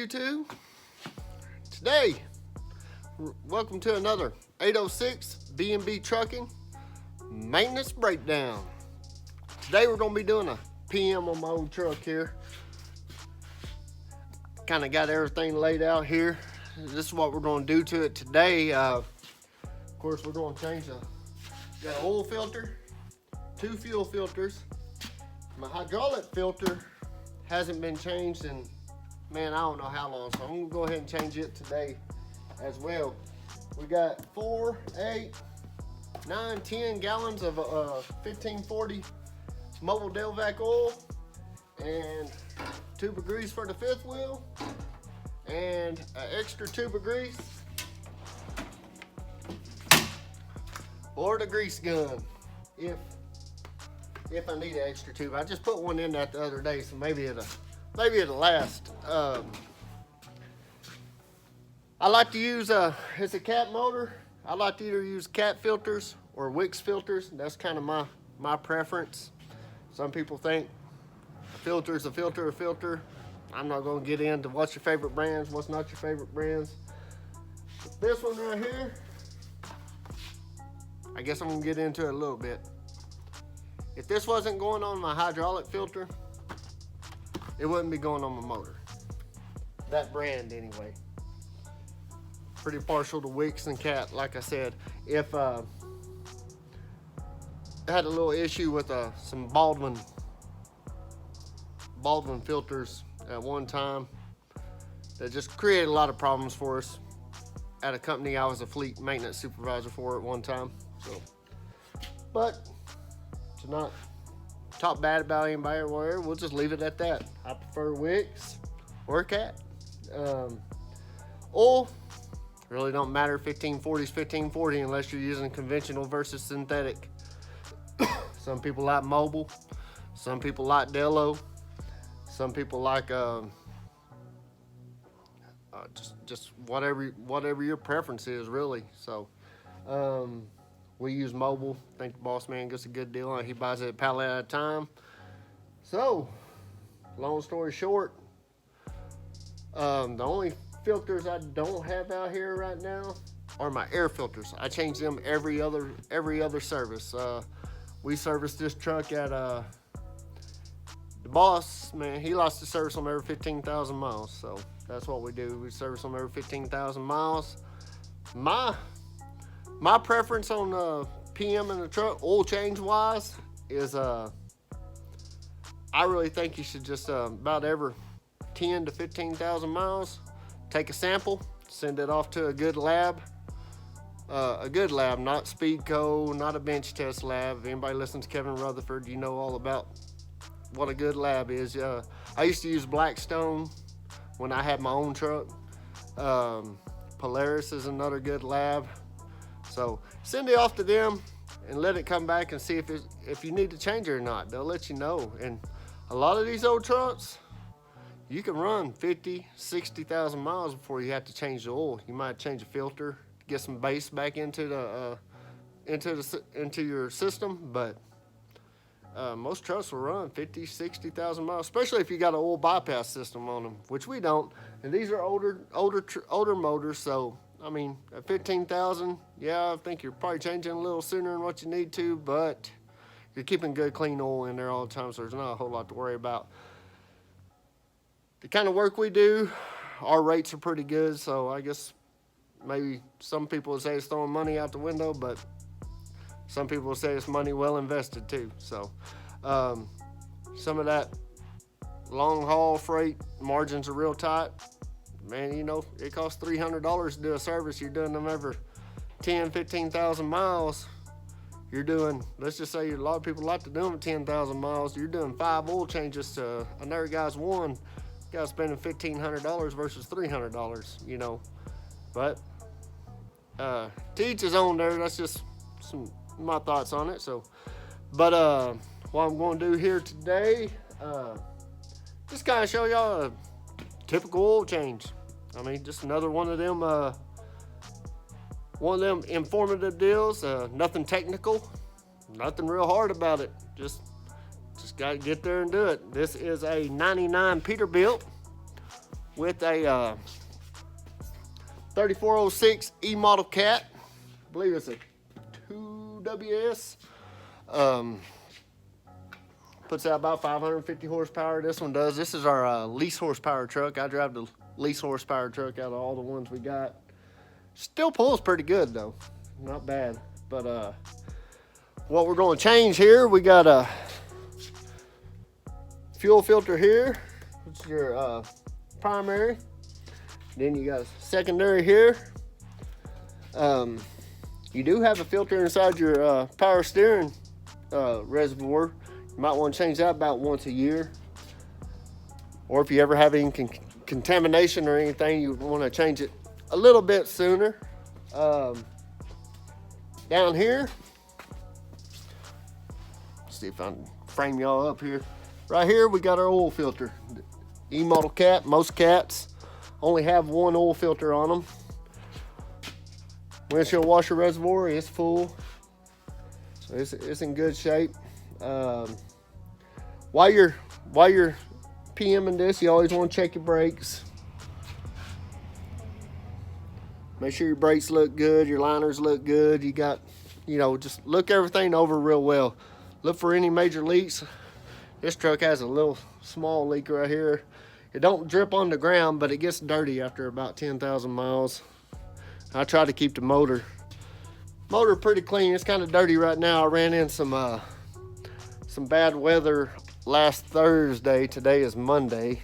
YouTube? Today, welcome to another 806 B&B Trucking Maintenance Breakdown. Today we're going to be doing a PM on my old truck here. Kind of got everything laid out here. This is what we're going to do to it today. Of course, we're going to change got an oil filter, 2 fuel filters. My hydraulic filter hasn't been changed in, man, I don't know how long, so I'm gonna go ahead and change it today as well. We got 4, 8, 9, 10 gallons of 1540 mobile Delvac oil and tube of grease for the 5th wheel and an extra tube of grease or the grease gun if I need an extra tube. I just put one in that the other day, so maybe it'll last. I like to use it's a cat motor. I like to either use cat filters or Wix filters. That's kind of my preference. Some people think a filter is a filter. I'm not going to get into what's your favorite brands, what's not your favorite brands. But this one right here, I guess I'm going to get into it a little bit. If this wasn't going on my hydraulic filter, it wouldn't be going on my motor. That brand anyway. Pretty partial to Wix and Cat, like I said. If I had a little issue with some Baldwin filters at one time that just created a lot of problems for us at a company I was a fleet maintenance supervisor for at one time. So, but to not talk bad about anybody or whatever, we'll just leave it at that. I prefer Wix or Cat. Oil really don't matter. 1540 is 1540 unless you're using conventional versus synthetic. Some people like mobile, some people like bellow, some people like just whatever your preference is, really. So we use mobile. I think the boss man gets a good deal on it. He buys it a pallet at a time. So, long story short, the only filters I don't have out here right now are my air filters. I change them every other service. We service this truck at the boss man. He likes to service them every 15,000 miles. So that's what we do. We service them every 15,000 miles. My preference on PM in the truck, oil change wise, is I really think you should just about every 10 to 15,000 miles, take a sample, send it off to a good lab, not Speedco, not a bench test lab. If anybody listens to Kevin Rutherford, you know all about what a good lab is. I used to use Blackstone when I had my own truck. Polaris is another good lab. So send it off to them and let it come back and see if you need to change it or not. They'll let you know. And a lot of these old trucks, you can run 50, 60,000 miles before you have to change the oil. You might change a filter, get some bass back into your system, but most trucks will run 50, 60,000 miles, especially if you got an oil bypass system on them, which we don't. And these are older motors, so I mean, at 15,000, yeah, I think you're probably changing a little sooner than what you need to, but you're keeping good, clean oil in there all the time, so there's not a whole lot to worry about. The kind of work we do, our rates are pretty good, so I guess maybe some people would say it's throwing money out the window, but some people will say it's money well invested too. So some of that long haul freight margins are real tight. Man, you know, it costs $300 to do a service. You're doing them every 10, 15,000 miles. You're doing, let's just say a lot of people like to do them at 10,000 miles. You're doing 5 oil changes to another guy's one. Guy's spending $1,500 versus $300, you know. But to each his own there. That's just my thoughts on it. So, but what I'm going to do here today, just kind of show y'all a typical oil change. I mean, just another one of them informative deals. Nothing technical, nothing real hard about it. Just got to get there and do it. This is a 99 Peterbilt with a 3406 E model cat. I believe it's a 2WS. Puts out about 550 horsepower. This one does. This is our least horsepower truck. I drive the least horsepower truck out of all the ones we got. Still pulls pretty good though, not bad. But what we're going to change here, we got a fuel filter here, which is your primary. Then you got a secondary here. You do have a filter inside your power steering reservoir. You might want to change that about once a year. Or if you ever have any contamination or anything, you want to change it a little bit sooner. Down here, let's see if I can frame y'all up here. Right here, we got our oil filter. E-model cat. Most cats only have one oil filter on them. Windshield washer reservoir is full, so it's in good shape. While you're PMing this, you always want to check your brakes. Make sure your brakes look good, your liners look good. You got, just look everything over real well. Look for any major leaks. This truck has a little small leak right here. It don't drip on the ground, but it gets dirty after about 10,000 miles. I try to keep the motor pretty clean. It's kind of dirty right now. I ran in some bad weather last Thursday. Today is Monday,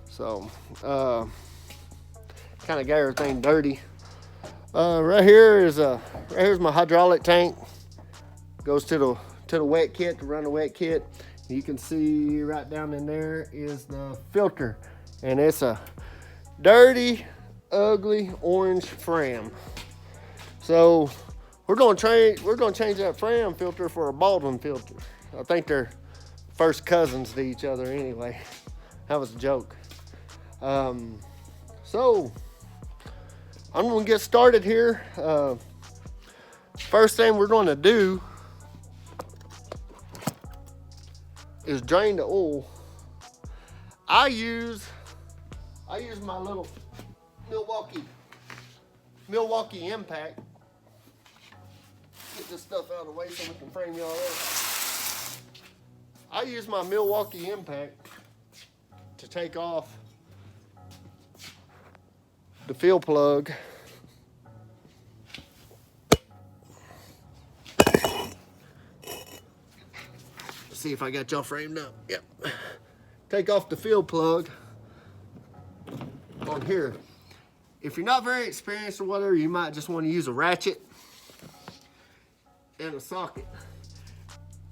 so kind of got everything dirty. Right here's my hydraulic tank. Goes to the wet kit to run the wet kit. You can see right down in there is the filter, and it's a dirty, ugly orange Fram. So we're gonna change that Fram filter for a Baldwin filter. I think they're first cousins to each other anyway. That was a joke. So I'm gonna get started here. First thing we're gonna do is drain the oil. I use my little Milwaukee impact. Get this stuff out of the way so we can frame y'all up. I use my Milwaukee impact to take off the fuel plug. See if I got y'all framed up. Yep. Take off the fuel plug on here. If you're not very experienced or whatever, you might just want to use a ratchet and a socket.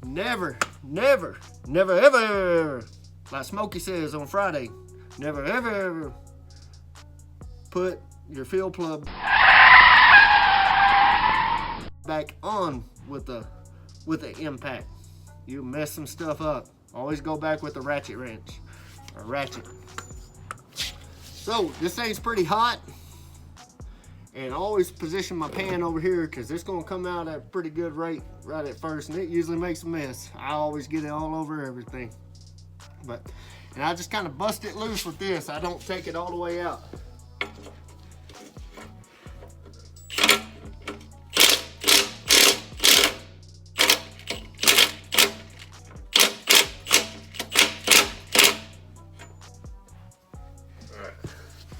Never, ever, like Smokey says on Friday, never, ever put your fuel plug back on with the impact. You mess some stuff up. Always go back with a ratchet wrench or ratchet. So this thing's pretty hot, and I always position my pan over here because it's gonna come out at a pretty good rate right at first, and it usually makes a mess. I always get it all over everything. And I just kind of bust it loose with this. I don't take it all the way out.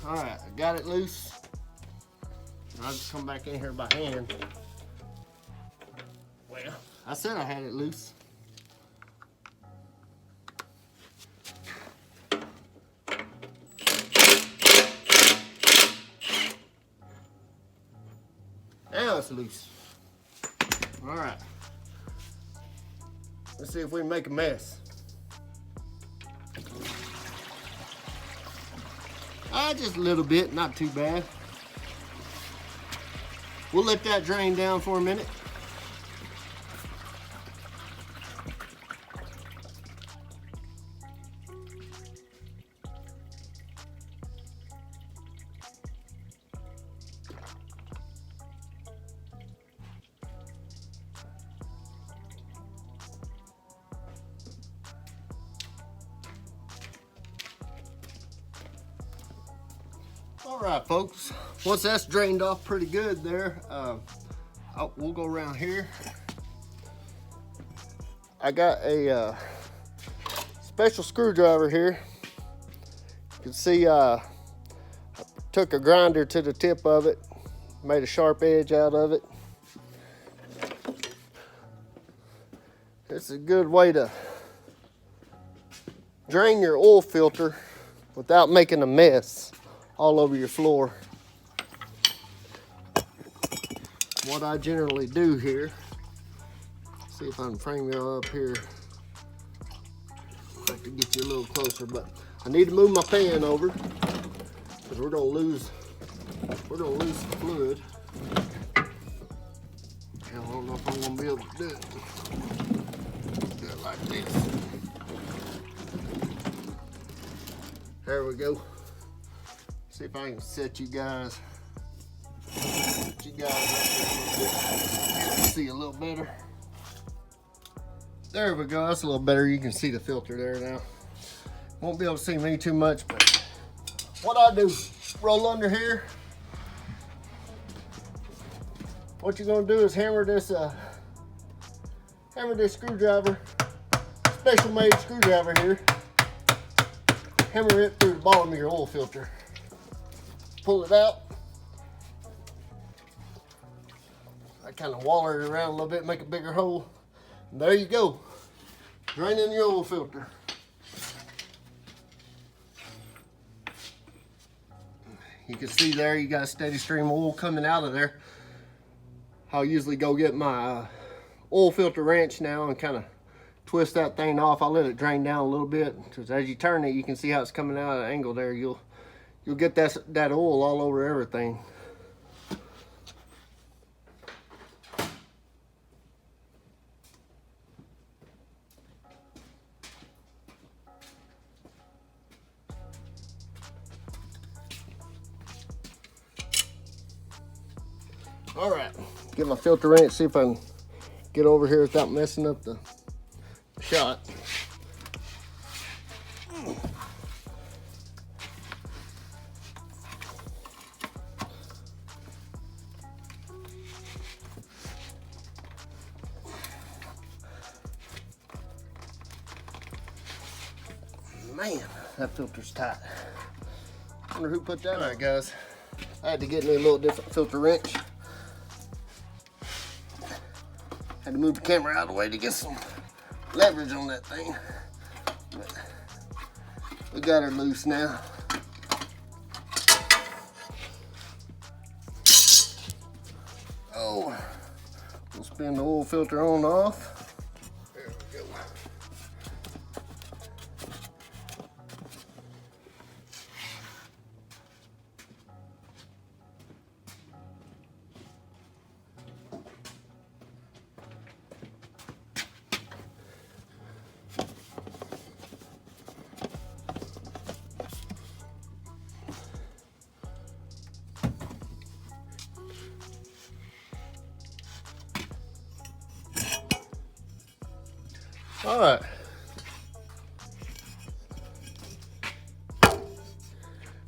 All right, I got it loose. I'll just come back in here by hand. Well, I said I had it loose. Now it's loose. All right. Let's see if we can make a mess. Just a little bit, not too bad. We'll let that drain down for a minute. All right, folks. Once that's drained off pretty good there, we'll go around here. I got a special screwdriver here. You can see I took a grinder to the tip of it, made a sharp edge out of it. It's a good way to drain your oil filter without making a mess all over your floor. What I generally do here, see if I can frame you up here. I'd like to get you a little closer, but I need to move my pan over because we're gonna lose some fluid. I don't know if I'm gonna be able to do it. Do it like this. There we go. See if I can set you guys up there a little bit. See a little better. There we go. That's a little better. You can see the filter there now. Won't be able to see me too much, but what I do, roll under here. What you're gonna do is hammer this screwdriver, special made screwdriver here. Hammer it through the bottom of your oil filter. Pull it out. I kind of waller it around a little bit, make a bigger hole. And there you go. Draining your oil filter. You can see there you got a steady stream of oil coming out of there. I'll usually go get my oil filter wrench now and kind of twist that thing off. I'll let it drain down a little bit, because as you turn it, you can see how it's coming out at an angle there. You'll get that oil all over everything. All right, get my filter wrench, see if I can get over here without messing up the shot. Man, that filter's tight. Wonder who put that on. All right, guys, I had to get me a little different filter wrench. Had to move the camera out of the way to get some leverage on that thing. But we got her loose now. Oh, we'll spin the oil filter on and off. There we go. All right.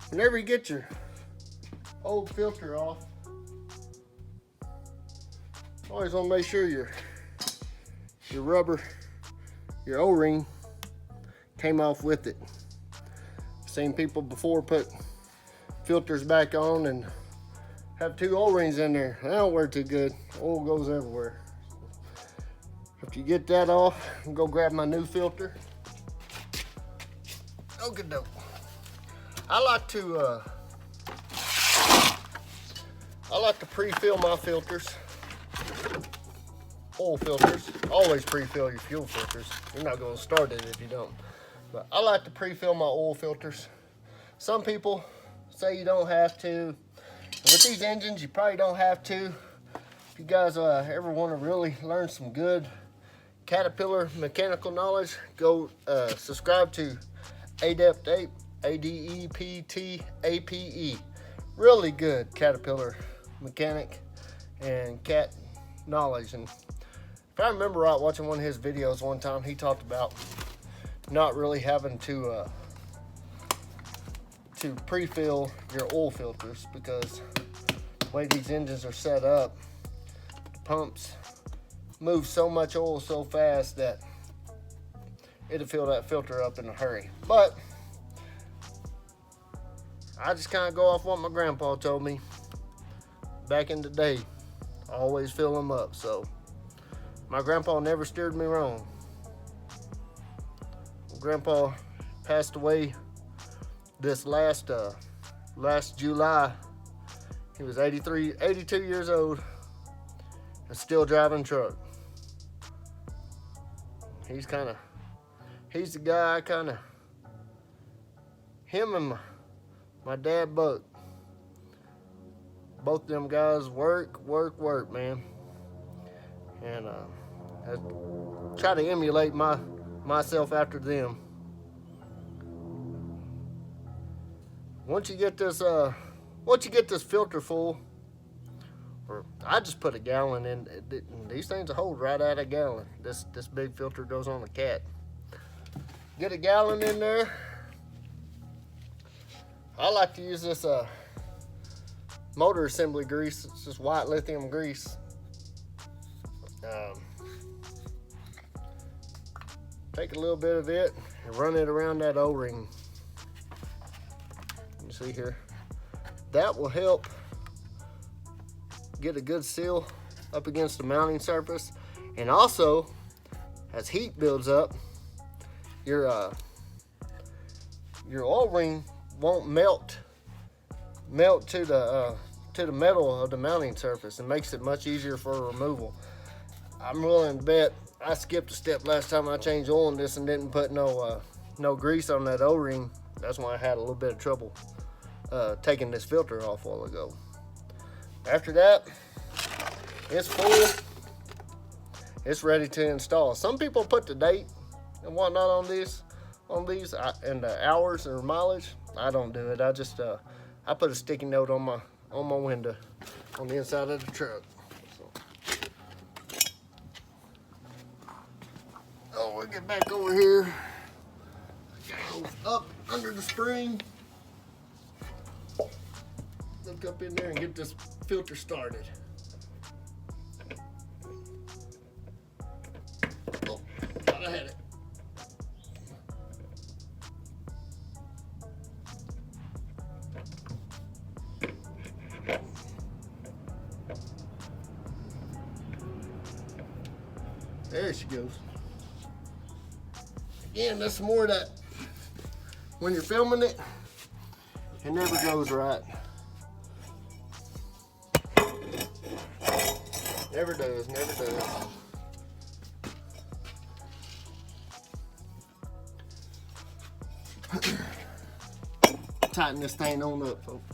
Whenever you get your old filter off, always want to make sure your rubber, your O-ring came off with it. Seen people before put filters back on and have two O-rings in there. They don't work too good. Oil goes everywhere. After you get that off, I'm gonna go grab my new filter. Okie doke. I like to pre-fill my filters. Oil filters. Always pre-fill your fuel filters. You're not gonna start it if you don't. But I like to pre-fill my oil filters. Some people say you don't have to. With these engines, you probably don't have to. If you guys ever want to really learn some good Caterpillar mechanical knowledge, go subscribe to Adept Ape, ADEPTAPE. Really good Caterpillar mechanic and cat knowledge. And if I remember right, watching one of his videos one time, he talked about not really having to to pre-fill your oil filters, because the way these engines are set up, the pumps move so much oil so fast that it'll fill that filter up in a hurry. But I just kind of go off what my grandpa told me back in the day. Always fill them up. So my grandpa never steered me wrong. Grandpa passed away this last July. He was 82 years old and still driving truck. He's the guy him and my dad Buck. Both of them guys work, man. And I try to emulate myself after them. Once you get this filter full, or I just put a gallon in. These things will hold right at a gallon. This big filter goes on the cat. Get a gallon in there. I like to use this motor assembly grease. It's just white lithium grease. Take a little bit of it and run it around that O-ring. You see here? That will help get a good seal up against the mounting surface, and also as heat builds up, your O-ring won't melt to the metal of the mounting surface, and makes it much easier for removal. I'm willing to bet I skipped a step last time I changed oil in this and didn't put no grease on that O-ring. That's why I had a little bit of trouble taking this filter off a while ago. After that, it's full. It's ready to install. Some people put the date and whatnot on these and the hours or mileage. I don't do it. I just I put a sticky note on my window on the inside of the truck. Oh, we'll get back over here. Go up under the spring. Look up in there and get this filter started. Oh, thought I had it. There she goes. Again, that's more of that. When you're filming it, it never goes right. Never does. Tighten this thing on up, folks.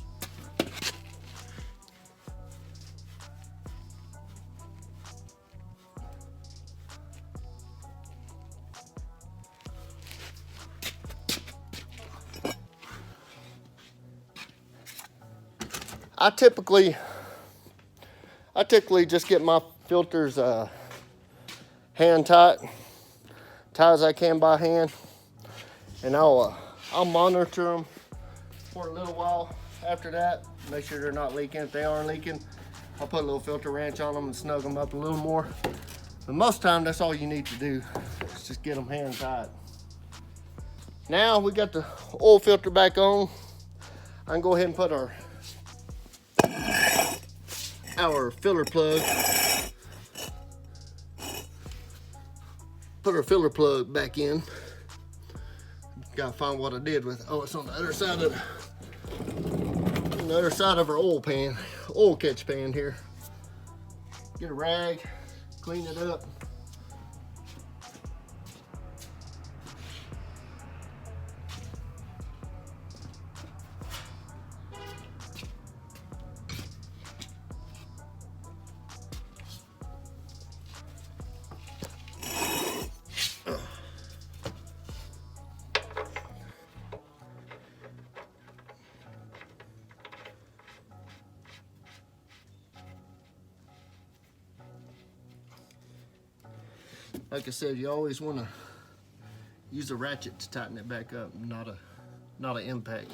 I typically just get my filters hand tight as I can by hand, and I'll monitor them for a little while after that. Make sure they're not leaking. If they are leaking, I'll put a little filter wrench on them and snug them up a little more. But most time, that's all you need to do. Is just get them hand tight. Now we got the oil filter back on. I can go ahead and put our filler plug. Put our filler plug back in. Gotta find what I did with it. Oh, it's on the other side of our oil catch pan here. Get a rag, clean it up. Like I said, you always want to use a ratchet to tighten it back up, not not an impact.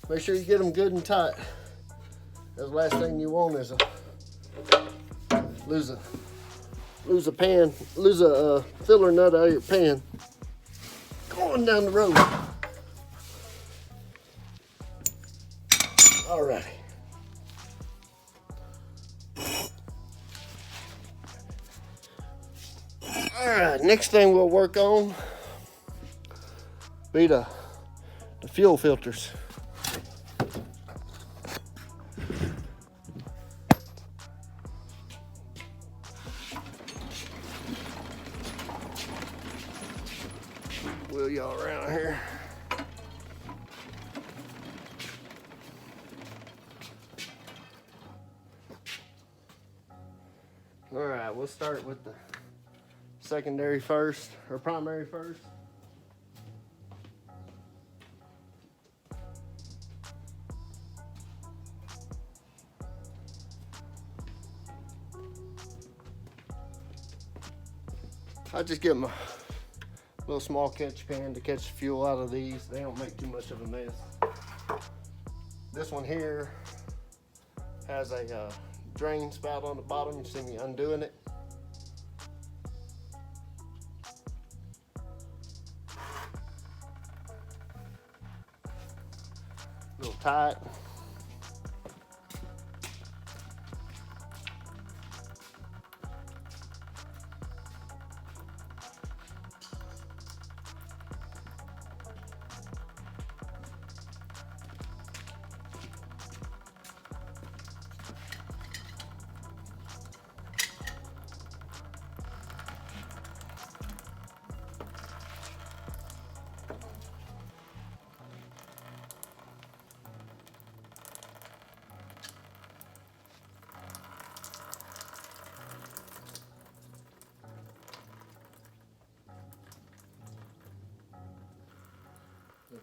Make sure you get them good and tight. The last thing you want is lose a filler nut out of your pan going down the road. Alrighty. Alright, next thing we'll work on be the fuel filters. Wheel y'all around here. All right, we'll start with the secondary first, or primary first. I just get my little small catch pan to catch the fuel out of these. They don't make too much of a mess. This one here has a drain spout on the bottom. You see me undoing it. A little tight.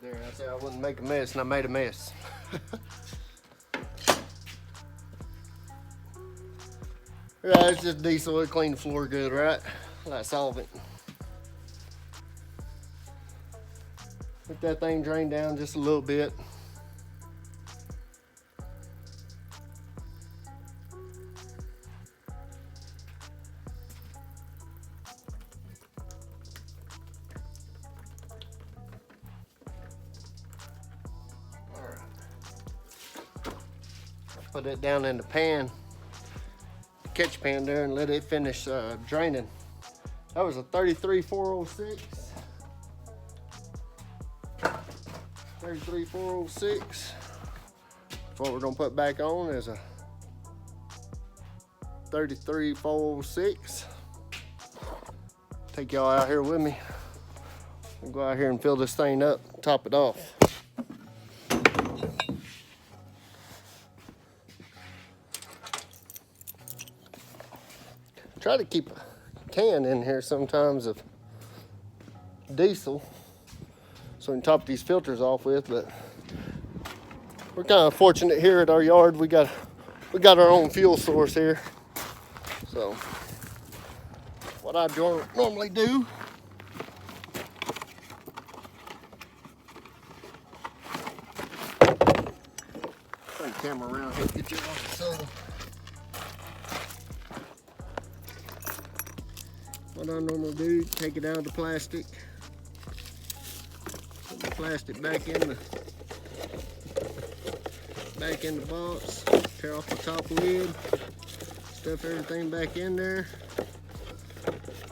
There, I said I wouldn't make a mess, and I made a mess. Right, it's just diesel. It'll clean the floor good, right? Like solvent. Let that thing drain down just a little bit. Put it down in the pan, catch pan there, and let it finish draining. That was a 33-406. 33-406. What we're gonna put back on is a 33-406. Take y'all out here with me. We'll go out here and fill this thing up, top it off. Try to keep a can in here sometimes of diesel so we can top these filters off with, but we're kind of fortunate here at our yard. We got our own fuel source here. So what I normally do, turn the camera around here, get you off the sun. What I normally do, take it out of the plastic, put the plastic back in the box, tear off the top lid, stuff everything back in there,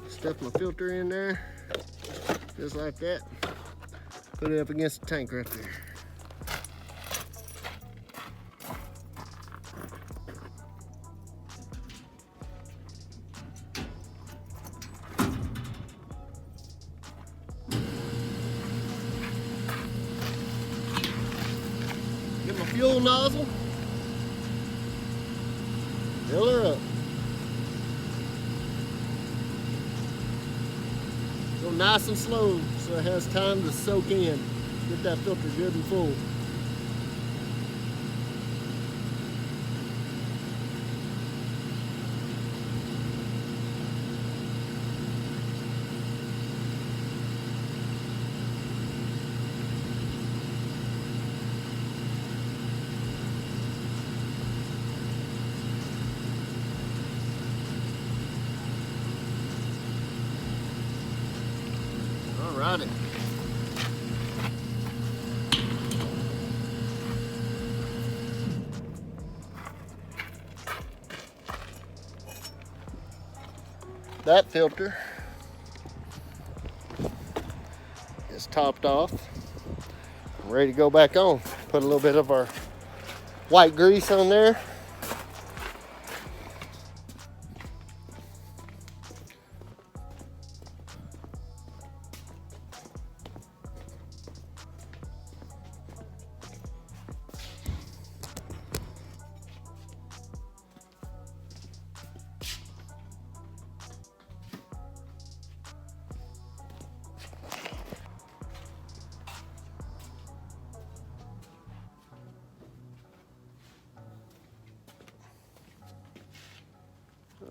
stuff my filter in there, just like that. Put it up against the tank right there. fuel nozzle. Fill her up. Go nice and slow so it has time to soak in. Get that filter good and full. Alrighty. That filter is topped off. I'm ready to go back on. Put a little bit of our white grease on there.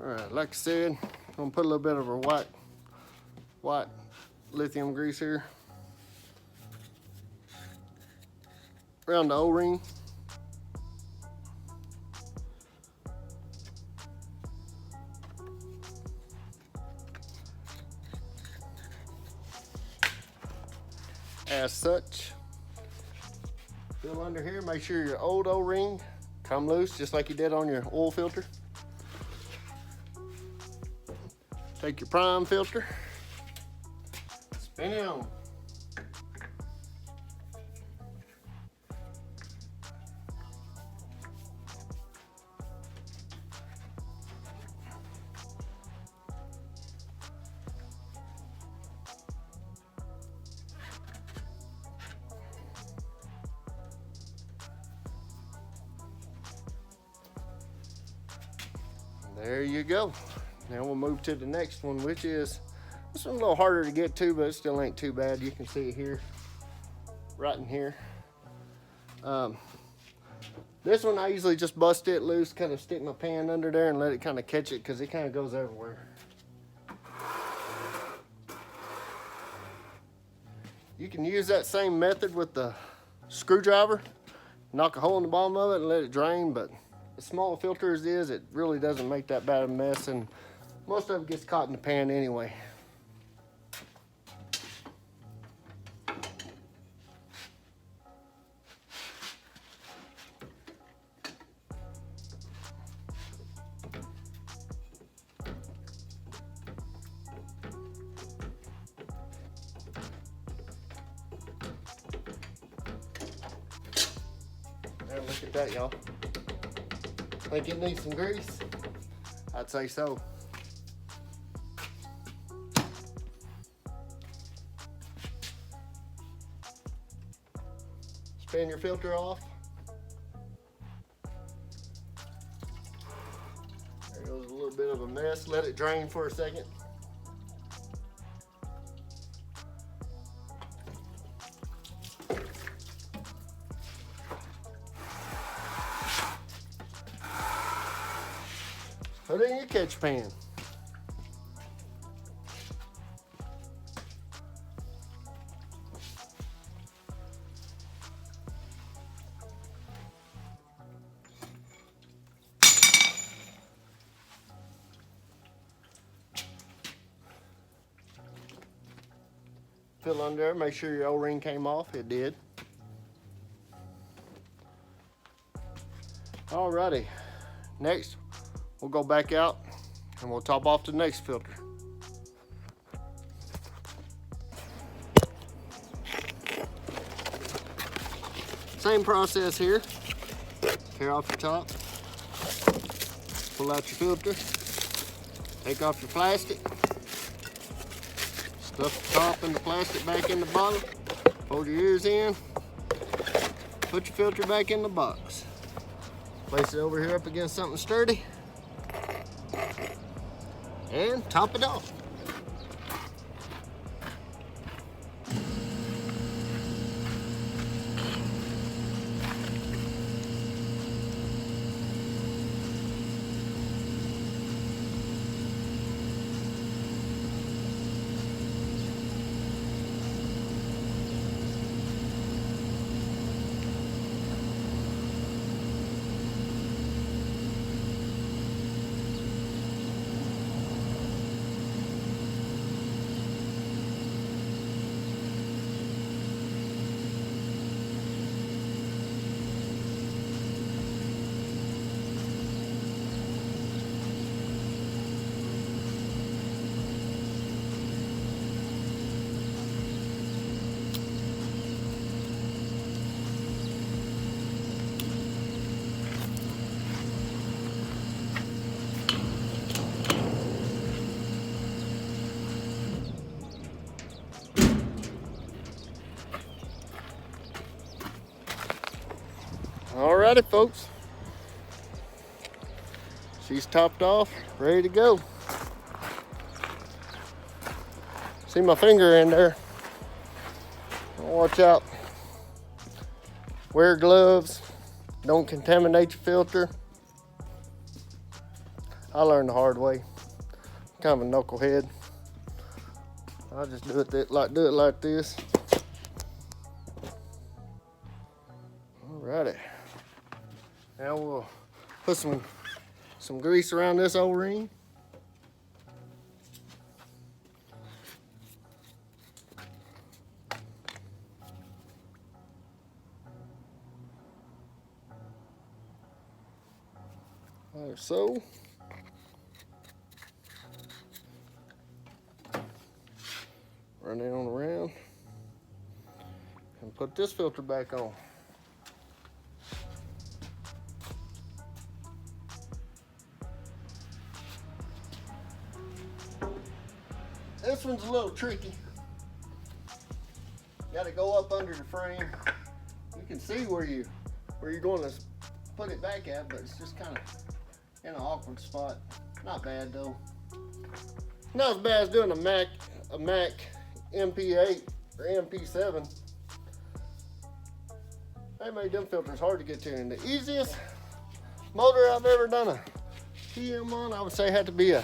All right, like I said, I'm gonna put a little bit of our white lithium grease here around the O-ring. As such, feel under here, make sure your old O-ring come loose just like you did on your oil filter. Take your prime filter, spin it on. There you go. Now we'll move to the next one, which is, this one's a little harder to get to, but it still ain't too bad. You can see it here, right in here. This one I usually just bust it loose, kind of stick my pan under there and let it kind of catch it because it kind of goes everywhere. You can use that same method with the screwdriver, knock a hole in the bottom of it and let it drain, but as small filter as it is, it really doesn't make that bad of a mess, and most of it gets caught in the pan anyway. Now look at that, y'all. Think it needs some grease? I'd say so. Spin your filter off. There goes a little bit of a mess. Let it drain for a second. Put it in your catch pan. Fill under there, make sure your O-ring came off. It did. Alrighty, next we'll go back out and we'll top off the next filter. Same process here. Tear off your top, pull out your filter, take off your plastic, stuff the top and the plastic back in the bottom, fold your ears in, put your filter back in the box. Place it over here up against something sturdy. And top it off. Alrighty, folks. She's topped off, ready to go. See my finger in there. Watch out. Wear gloves. Don't contaminate your filter. I learned the hard way. Kind of a knucklehead. I'll just do it like this. Alrighty. Now we'll put some grease around this O-ring. Like so. Run it on around and put this filter back on. This one's a little tricky. Got to go up under the frame. You can see where you're going to put it back at, but it's just kind of in an awkward spot. Not bad though. Not as bad as doing a Mac MP8 or MP7. They made them filters hard to get to, and the easiest motor I've ever done a PM on, I would say, had to be a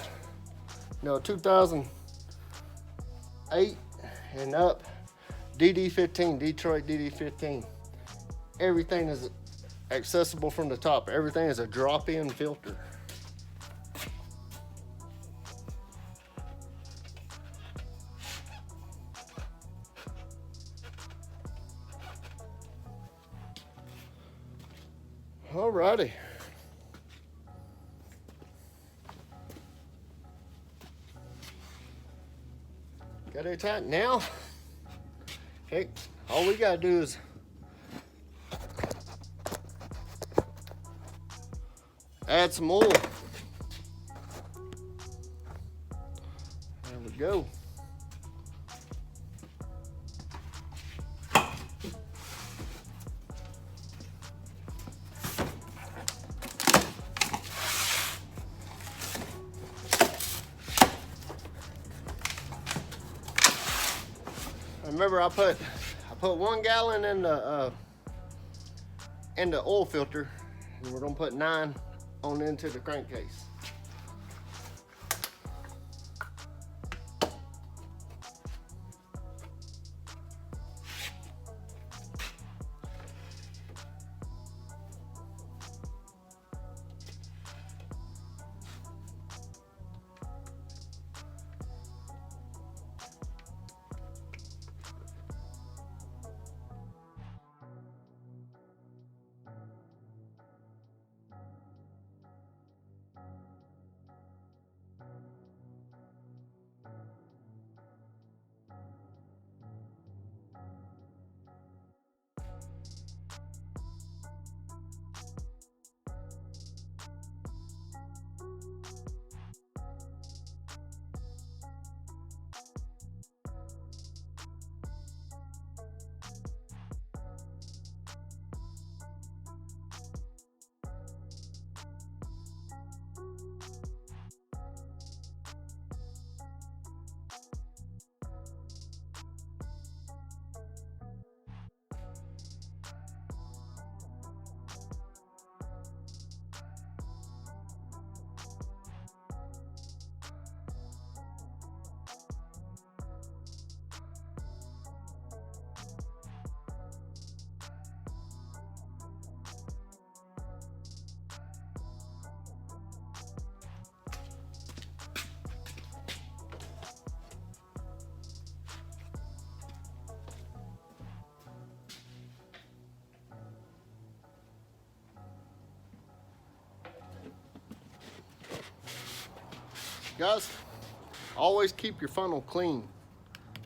2008 and up DD15, Detroit DD15. Everything is accessible from the top. Everything is a drop-in filter. Alrighty. Got it tight now. Okay, all we gotta do is add some oil. There we go. Remember, I put 1 gallon in the oil filter, and we're gonna put 9 on into the crankcase. Guys, always keep your funnel clean.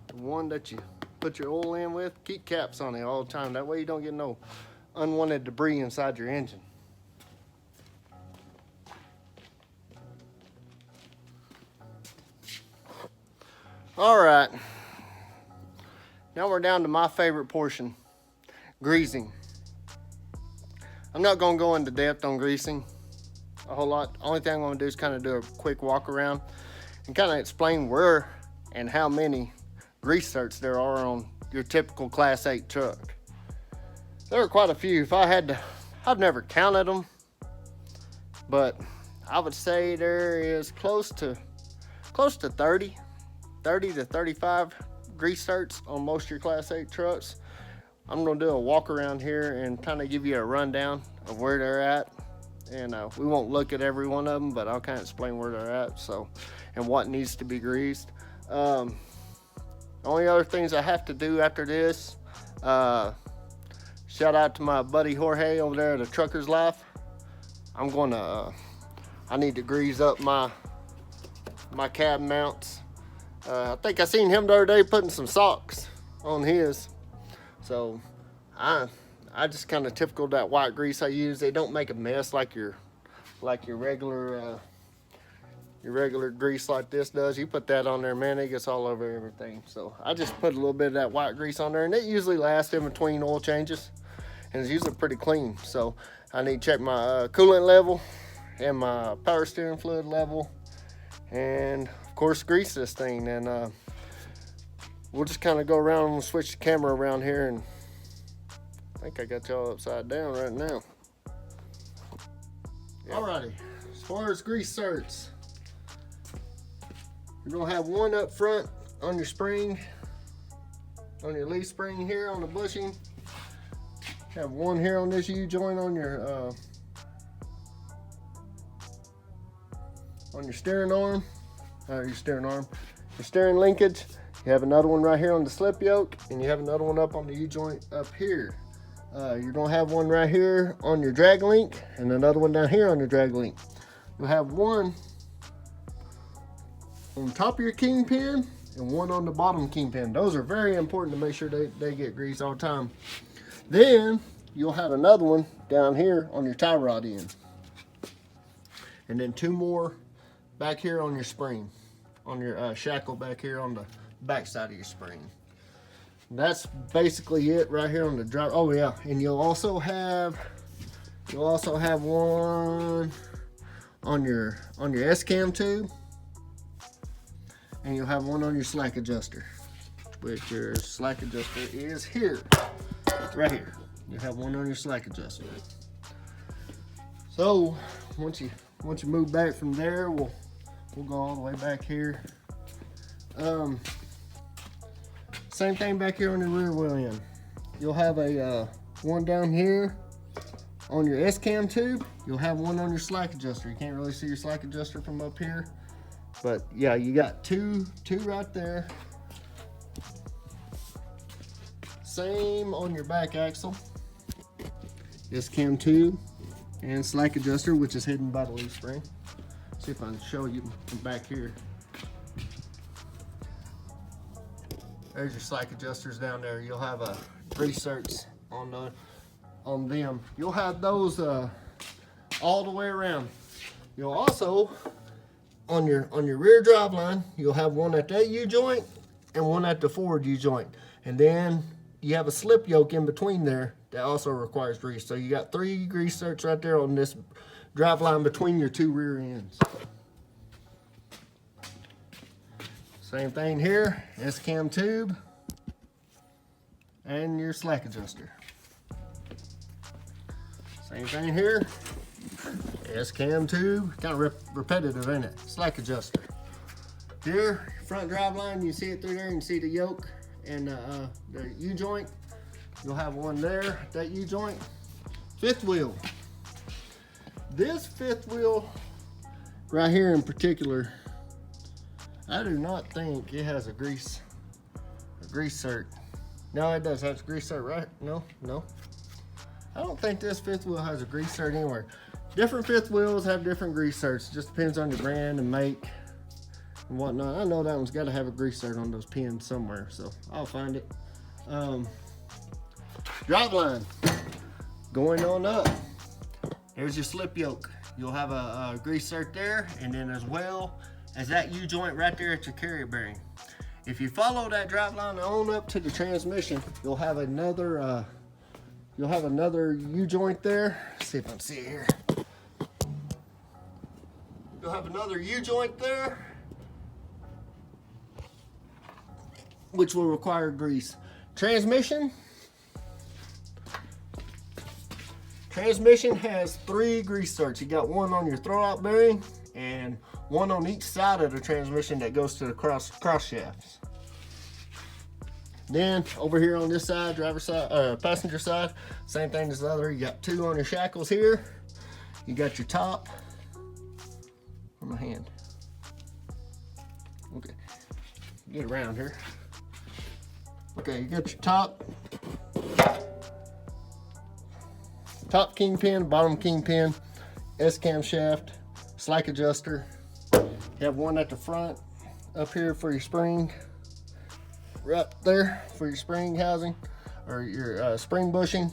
The one that you put your oil in with, keep caps on it all the time. That way you don't get no unwanted debris inside your engine. All right, now we're down to my favorite portion, greasing. I'm not gonna go into depth on greasing a whole lot. Only thing I'm gonna do is kind of do a quick walk around and kind of explain where and how many grease certs there are on your typical Class 8 truck. There are quite a few. If I had to, I've never counted them, but I would say there is close to 30 to 35 grease certs on most of your Class 8 trucks. I'm gonna do a walk around here and kind of give you a rundown of where they're at. And we won't look at every one of them, but I'll kind of explain where they're at, so, and what needs to be greased. Only other things I have to do after this, shout out to my buddy Jorge over there at the Trucker's Life. I'm gonna, I need to grease up my cab mounts. I think I seen him the other day putting some socks on his. So I just kind of typical that white grease I use. They don't make a mess like your regular grease like this does. You put that on there, man, it gets all over everything. So I just put a little bit of that white grease on there, and it usually lasts in between oil changes, and it's usually pretty clean. So I need to check my coolant level and my power steering fluid level, and of course grease this thing. And we'll just kind of go around and switch the camera around here, and I think I got y'all upside down right now. Yep. Alrighty, as far as grease certs, you're gonna have one up front on your spring, on your leaf spring here on the bushing. Have one here on this U-joint on your steering arm, your steering linkage. You have another one right here on the slip yoke, and you have another one up on the U-joint up here. You're gonna have one right here on your drag link, and another one down here on your drag link. You'll have one on top of your kingpin and one on the bottom kingpin. Those are very important to make sure they get greased all the time. Then you'll have another one down here on your tie rod end, and then two more back here on your spring, on your shackle back here on the back side of your spring. That's basically it right here on the drive. Oh yeah, and you'll also have one on your S-cam tube, and you'll have one on your slack adjuster, which your slack adjuster is here, right here. You have one on your slack adjuster. So once you move back from there, we'll go all the way back here. Same thing back here on the rear wheel end. You'll have a one down here on your S-cam tube. You'll have one on your slack adjuster. You can't really see your slack adjuster from up here, but yeah, you got two right there. Same on your back axle. S-cam tube and slack adjuster, which is hidden by the leaf spring. See if I can show you from back here. There's your slack adjusters down there. You'll have grease certs on them. You'll have those all the way around. You'll also, on your rear drive line, you'll have one at that U-joint and one at the forward U-joint. And then you have a slip yoke in between there that also requires grease. So you got 3 grease certs right there on this drive line between your 2 rear ends. Same thing here, S-cam tube and your slack adjuster. Same thing here, S-cam tube, kind of repetitive, ain't it? Slack adjuster. Here, front drive line, you see it through there, you can see the yoke and the U-joint. You'll have one there, that U-joint. Fifth wheel. This fifth wheel right here in particular, I do not think it has a grease cert. No, it does have a grease cert, right? No. I don't think this fifth wheel has a grease cert anywhere. Different fifth wheels have different grease certs. It just depends on your brand and make. and whatnot. I know that one's got to have a grease zerk on those pins somewhere, so I'll find it. Drive line going on up. There's your slip yoke. You'll have a grease zerk there, and then as well as that U-joint right there at your carrier bearing. If you follow that drive line on up to the transmission, you'll have another U-joint there. Let's see if I can see it here. You'll have another U-joint there, which will require grease. Transmission has 3 grease zerks. You got one on your throwout bearing and one on each side of the transmission that goes to the cross shafts. Then over here on this side, driver side, passenger side, same thing as the other. You got 2 on your shackles here. You got your top. On my hand. Okay, get around here. Okay, you got your top kingpin, bottom kingpin, S-cam shaft, slack adjuster. You have one at the front up here for your spring, right there for your spring housing or your spring bushing.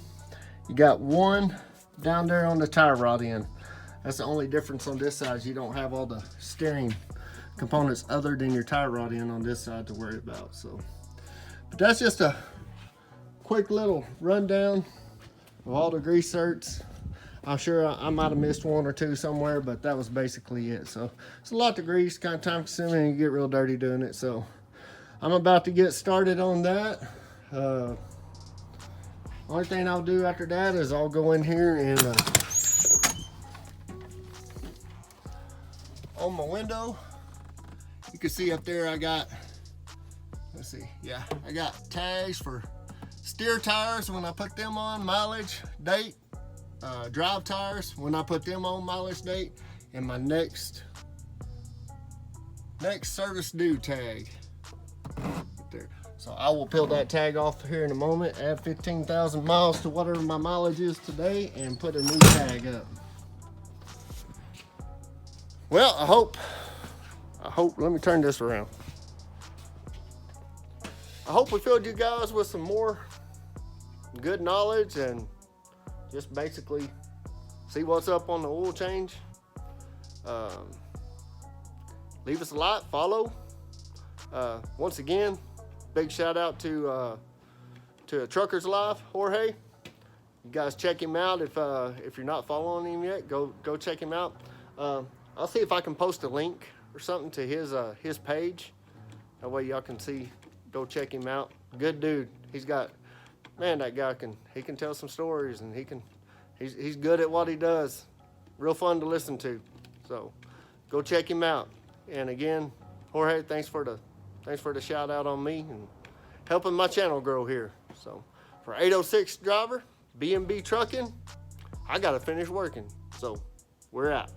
You got one down there on the tie rod end. That's the only difference on this side. You don't have all the steering components other than your tie rod end on this side to worry about. So, but that's just a quick little rundown of all the grease zerks. I'm sure I might have missed one or two somewhere, but that was basically it. So it's a lot to grease, kind of time consuming, and you get real dirty doing it. So I'm about to get started on that. Only thing I'll do after that is I'll go in here and on my window, you can see up there I got, let's see, yeah, I got tags for steer tires when I put them on, mileage, date, drive tires when I put them on, mileage, date, and my next service due tag right there. So I will peel that tag off here in a moment, add 15,000 miles to whatever my mileage is today, and put a new tag up. Well, I hope, let me turn this around. I hope we filled you guys with some more good knowledge and just basically see what's up on the oil change. Leave us a like, follow. Once again, big shout out to Trucker's Life, Jorge. You guys check him out if you're not following him yet. Go check him out. I'll see if I can post a link or something to his page. That way y'all can see. Go check him out. Good dude. He's got, man, that guy can tell some stories, and he's good at what he does. Real fun to listen to. So go check him out. And again, Jorge, thanks for the shout out on me and helping my channel grow here. So for 806 driver, B&B Trucking, I gotta finish working. So we're out.